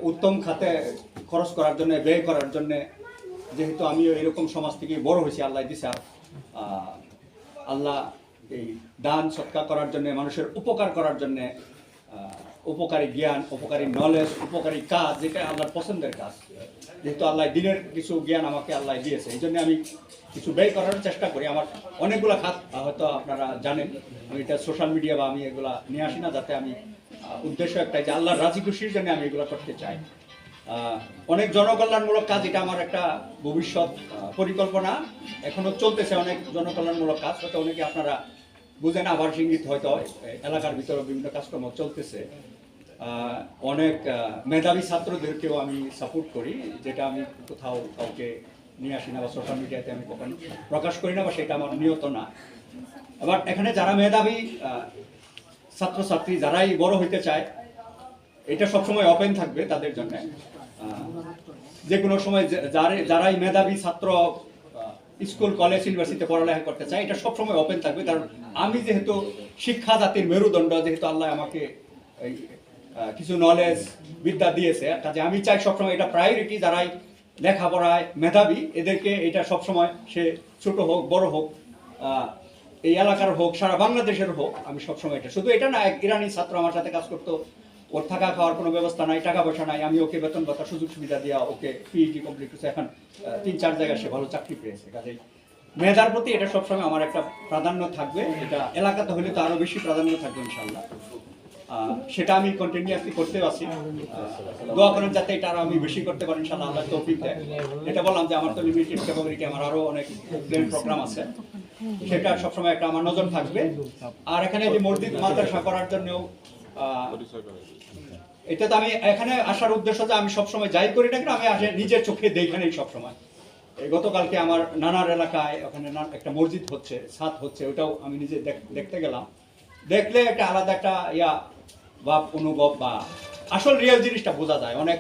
উত্তম খাতে খরচ করার জন্য, ব্যয় করার জন্য, যেহেতু আমিও এরকম সমাজ থেকে বড় হয়েছি, আল্লাহ দিছে। আল্লাহ এই দান সৎকার করার জন্য, মানুষের উপকার করার জন্য, উপকারী জ্ঞান, উপকারী নলেজ, উপকারী কাজ, যেটা আল্লাহর পছন্দের কাজ, যেহেতু আল্লাহ দিনের কিছু জ্ঞান আমাকে আল্লাহ দিয়েছে, এই জন্য আমি কিছু ব্যয় করার চেষ্টা করি। আমার অনেকগুলো খাত হয়তো আপনারা জানেন, আমি এটা সোশ্যাল মিডিয়া বা আমি এগুলা নিয়ে আসি না, যাতে আমি উদ্দেশ্য একটাই যে আল্লাহর রাজি খুশির জন্য আমি এগুলো করতে চাই। অনেক জনকল্যাণমূলক কাজ, এটা আমার একটা ভবিষ্যৎ পরিকল্পনা, এখনো চলতেছে অনেক জনকল্যাণমূলক কাজ, হয়তো অনেকে আপনারা বুঝেন। আবার ইঙ্গিত হয়তো এলাকার ভিতরে বিভিন্ন কাজকর্ম চলতেছে। অনেক মেধাবী ছাত্রদেরকেও আমি সাপোর্ট করি, যেটা আমি কোথাও কাউকে নিয়ে আসি না বা সোশ্যাল মিডিয়াতে আমি কখনো প্রকাশ করি না, বা সেটা আমার নিয়ত না। আবার এখানে যারা মেধাবী ছাত্রছাত্রী, যারাই বড় হইতে চায়, এটা সবসময় ওপেন থাকবে তাদের জন্য। যে কোনো সময় যারাই মেধাবী ছাত্র স্কুল, কলেজ, ইউনিভার্সিটিতে পড়ালেখা করতে চায়, এটা সবসময় ওপেন থাকবে। কারণ আমি যেহেতু শিক্ষা জাতির মেরুদণ্ড, যেহেতু আল্লাহ আমাকে কিছু নলেজ, বিদ্যা দিয়েছে, কাজে আমি চাই সবসময় এটা প্রায়োরিটি, যারাই লেখাপড়ায় মেধাবী, এদেরকে এটা সবসময়, সে ছোট হোক বড় হোক, এই এলাকার হোক, সারা বাংলাদেশের হোক, আমি সবসময় এটা, শুধু এটা না, এক ইরানি ছাত্র আমার সাথে কাজ করতো, ওর থাকা খাওয়ার কোনো ব্যবস্থা নাই, টাকা পয়সা নাই, আমি ওকে বেতন ভাতা সুযোগ সুবিধা দিয়া ওকে পিএইচডি কমপ্লিট করছে, এখন 3-4 জায়গায় সে ভালো চাকরি পেয়েছে। কাজেই মেধার প্রতি এটা সবসময় আমার একটা প্রাধান্য থাকবে। এটা এলাকাতে হলে তো আরো বেশি প্রাধান্য থাকবে ইনশাল্লাহ। সেটা আমি কন্টিনিউয়াসলি করতে পারছি। দোয়া করেন যাতে এটা আরো আমি বেশি করতে পারি ইনশাল্লাহ, আল্লাহ তৌফিক দেয়। এটা বললাম যে আমার তো লিমিটেড ক্যাপাবিলিটি, আমার আরো অনেক প্ল্যান প্রোগ্রাম আছে, সেটা সবসময় একটা আমার নজর থাকবে। আর এখানে যে মসজিদ মাদ্রাসা করার জন্যও, এটা তো আমি এখানে আসার উদ্দেশ্য যে আমি সবসময় যাই করি না, কিন্তু আমি আসে নিজের চোখে দেখি নেই সবসময়। গতকালকে আমার নানার এলাকায় ওখানে একটা মসজিদ হচ্ছে, ছাদ হচ্ছে, ওটাও আমি নিজে দেখতে গেলাম। দেখলে একটা আলাদা একটা ভাব, অনুভব, বা আসল রিয়েল জিনিসটা বোঝা যায়। অনেক